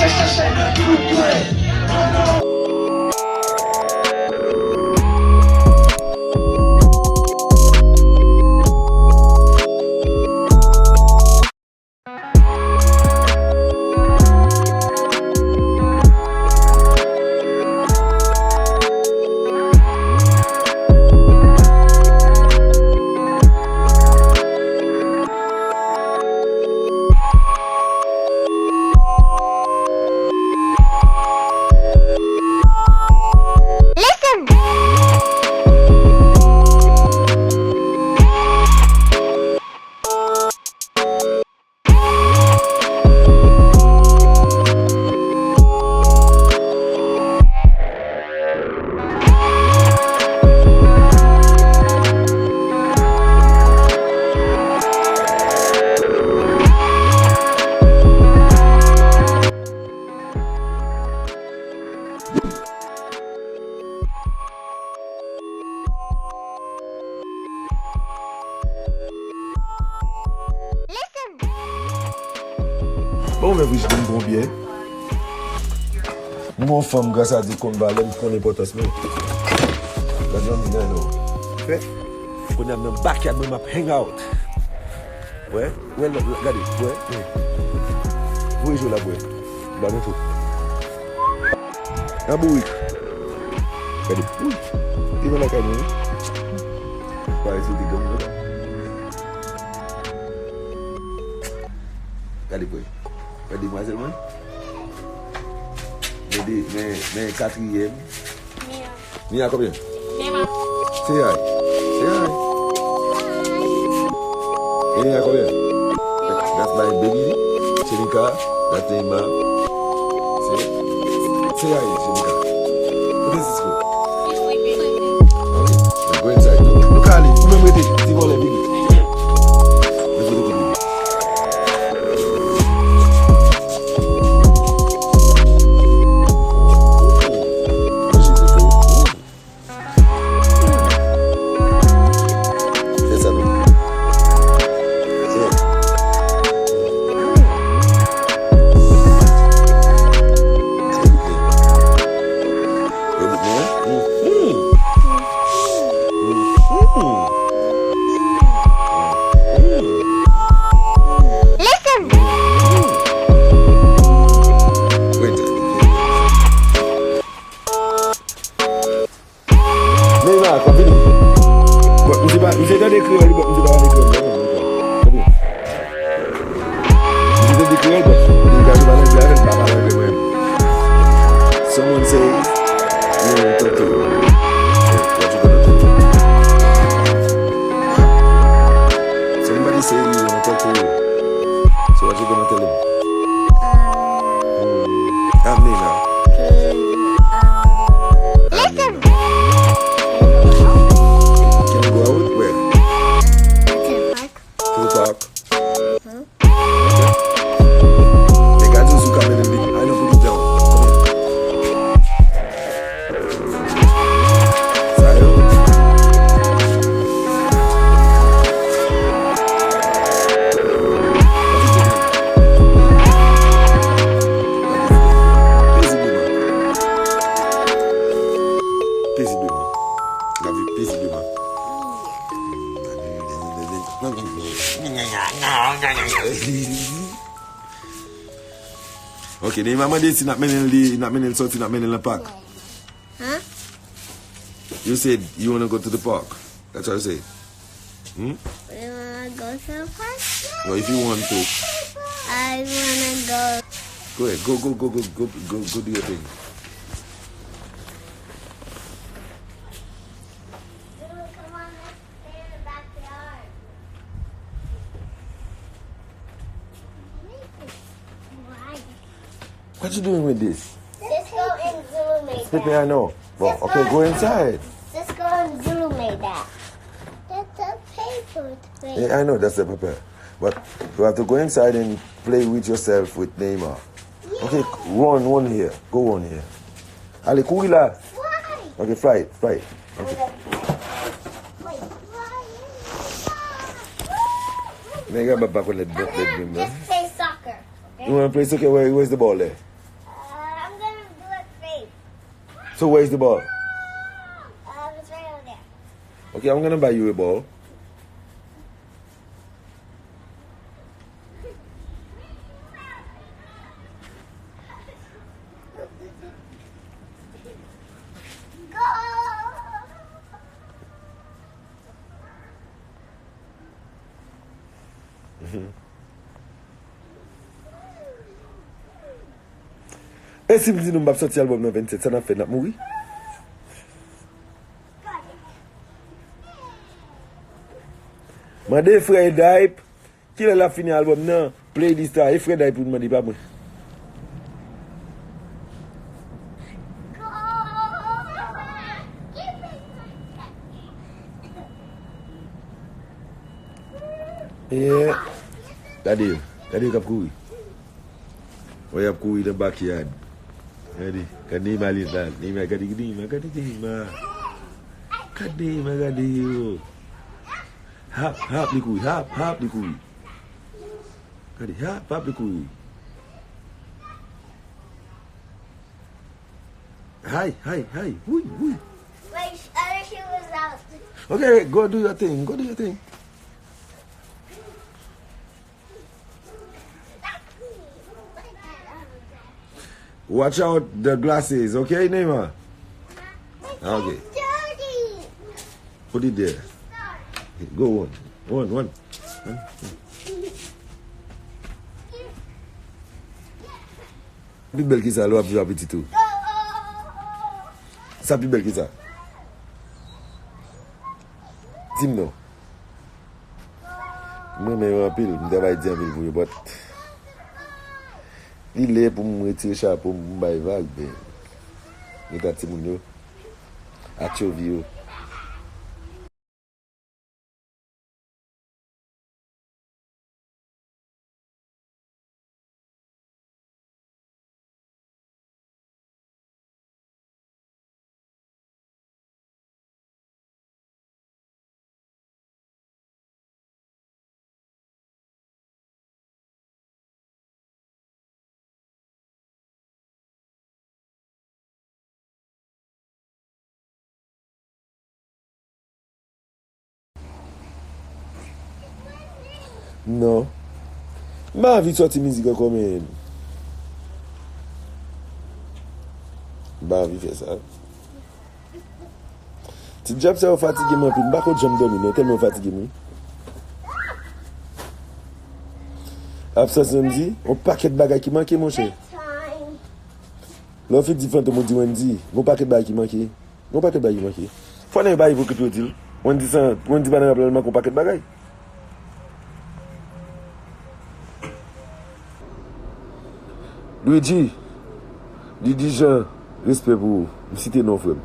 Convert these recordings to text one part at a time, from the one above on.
c'est sa chaîne Tout Dwe Konnen. Bon, mais oui, je donne bon bien. Mon femme, grâce à Dieu, qu'on va aller, qu'on est pas tas, mais. La jambe, non. Fait. On a même backyard, même hang out. Ouais, ouais, regardez, ouais. Vous jouez la boue. Là, même tout. Un boue. Regardez, oui. Tu vas la caméra. Pas essayer de gagner. Regardez, boue. Demoiselle, moi. Mais quatrième. Mia combien? C'est aïe. Mia combien? That's my baby. Chenika. That's Emma. C'est aïe, Chenika. What is this for? Okay. Go inside. Look at it. Remember it. See what I mean. Someone say, you don't talk to you. What you gonna do? Somebody say you want to talk to you. So what you gonna tell him? Amen now. Listen. Can you go out? Where? To the park. They got those who come in and leave. I know put it down. Okay, the mama did not many sorts not many in the park. Huh? You said you wanna go to the park. That's what I say. You wanna go to the park? Or if you want to. I wanna go. Go ahead, go do your thing. Come on, let's stay in the backyard. What you doing with this? Cisco and Zulu made Pepe, that. I know. Well, okay, go inside. Cisco and Zulu made that. That's a paper thing. Yeah, I know that's the paper. But you have to go inside and play with yourself with Neymar. Yeah. Okay, one here. Go one here. Ali, kuila. Fly. Okay, fly it. Okay. Let's play soccer. You want to play soccer? Where's the ball there? So where's the ball? It's right over there. Okay, I'm gonna buy you a ball. E si mdi nou mbap soti album nan 27, sa nan fe nap mouri? Mande Fred Hype, ki la fini album nan, playlist a, e Fred Hype ou mandi pa mwen. Yeah. Gade yo kap kouri. Ou yap kouri nan backyard. Gade, gade Nima lis lan. Nima gade Nima. Gade yo. Hap li kouri, hap li kouri. Gade, hap li kouri. Hi. Wait, other shoe was out. Okay, go do your thing. Watch out the glasses, okay, Nima? Okay. Dirty. Put it there. Go one. Pi bel ki sa, lo ap viva piti tou. Sa pi bel ki sa. Tim nou. Mwen men yon apil, mwen devay di anpil pou yon bot. Li le pou mwen retire chapeau mwen bay val be. Mwen gati moun yo. Achovi yo. Non. Ma avi sorti mizika komen. Ba avi fe sa. Ti job sa ou fatige mwen pi. Bako jam domi nou. Tel mwen fatige mwen. Absasyon di. On paket bagay ki manke mon che. Lo fit di Fantom di wen di. Mon paket bagay ki manke. Fwane yon bagay pou kit wetil. Wen di banan rapelman kon paket bagay. Luigi, di jan, respect pou msite non frem.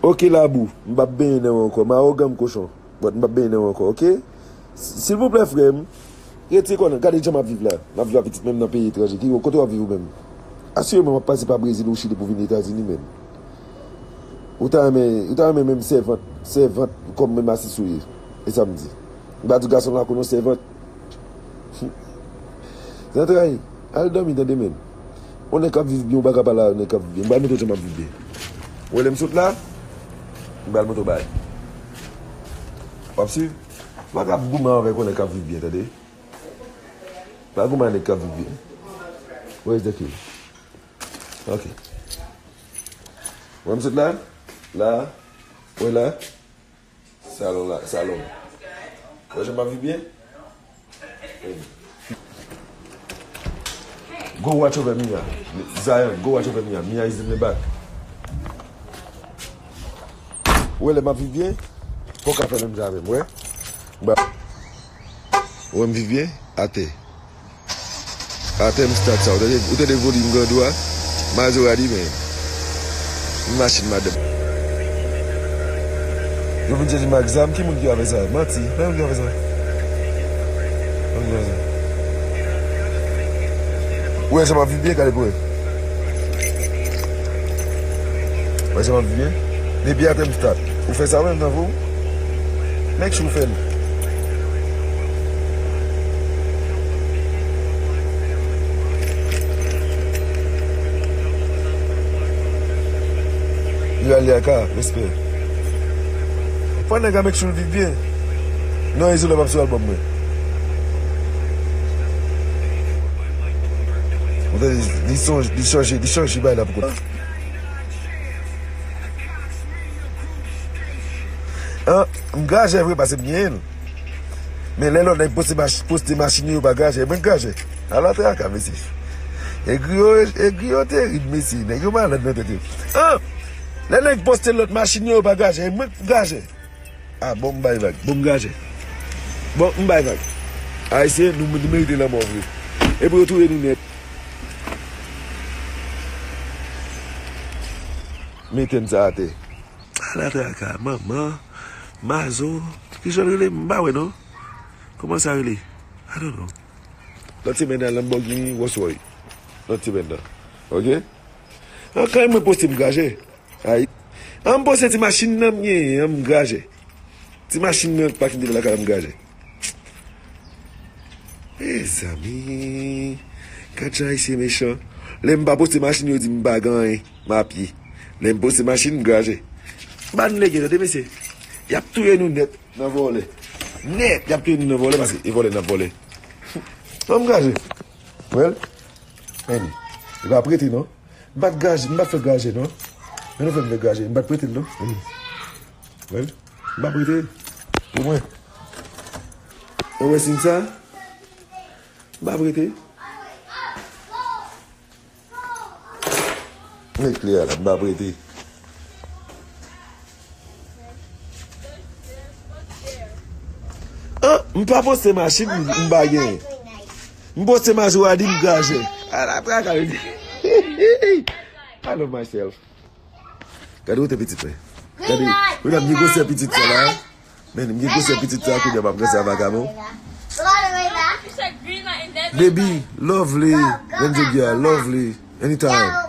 Ok la bou, mbap ben yon anko, ma ogam koshon, but mbap ben yon anko, ok? S'il vous plaît frem, rete konnen, kade jan map viv la, map viv apetit menm nan peyi etraje, ki yo koto wap viv ou menm. Asye mwen wap pase pa Brazil ou Chile pou vini Etats-Unis menm. Ou ta ame menm servant kom menm asisouye, e samdi. Mbadou gason la konon servant. Zantray, al domi dan demen. On ne kap viv bi, on baka pala, on ne kap viv bi. Mbal moto jama viv bi. Ou elem sot la, mbal moto bay. Wap si, wak ap gouman wek on ne kap viv bi, tade? Wak gouman ne kap viv bi. Where is the key? Ok. Wap sot la? La? Ou la? Salon la, salon. Wak jama viv bi? Go watch over Mia. Zion, go watch over Mia. Mia is in the back. Ou elle m'a vu bien? Pourquoi faire même jamais, ouais? Bah. Ou elle me vit bien? Ate. Ate me start ça. Ou t'es des volumes godois? Mazo a dit, mais. Machine madame. Je veux dire, ma exam, qui m'a dit avec ça? Mati, même lui avec ça. Ouais, ça m'a vu bien, Karyè. Ouais, ça m'a vu bien. Les biens à thème start. Vous faites ça même dans vous? Mec, je vous fais. Karyè, respect. Faut que make sure vivre bien. Non, ils sont pas sur l'album. Ils changent, là pour quoi. M'gage est vrai parce que bien. Mais là, on a posté machine au bagage, et gage. Alors, tu as Messi. Et griot terrible, Messi. N'est-ce pas malade, notre Dieu. Là, on a posté l'autre machine au bagage, et gage. Ah, bon, vague. Bon, gage. Bon, vague. Ah, ici, nous méritons la mort. Et pour retrouver nous net. Mettez ça à terre. Ah, là, tu as maman. Mazo. Qui j'en relais, ouais, non? Comment ça relais? I don't know. L'autre semaine, dans Lamborghini, what's right? L'autre semaine, ok? Quand je me poste, je me gage. Aïe. Je me poste cette machine, je me gage. Cette machine, je me pas de la cara, je me gage. Eh, amis. Quand j'ai ici méchant, je me poste cette machine, je dis, je me bagan, ma pied. Je me poste cette machine, je me gage. Ban les gars, monsieur. Il y a tout nous net dans le volet. Net, il y a tout nous dans le volet parce qu'il vole dans le volet. On me gage. Well, il va prêter, non? Je ne vais pas faire gager, non? Je ne vais pas faire gager. Je ne vais pas prêter, non? Well, je ne vais pas prêter. Pour moi. On va signer ça? Je ne vais pas prêter. C'est clair, je ne vais pas prêter. Je ne vais pas poster ma machine, je ne vais pas gagner. Je vais poster ma machine, je vais gager. I love myself. Regardez tes petites frères. Regardez, vous avez négocié petite frère là. Mais vous avez négocié petite frère que vous avez appris à vagabond. Baby, lovely. When you girl, lovely. Anytime.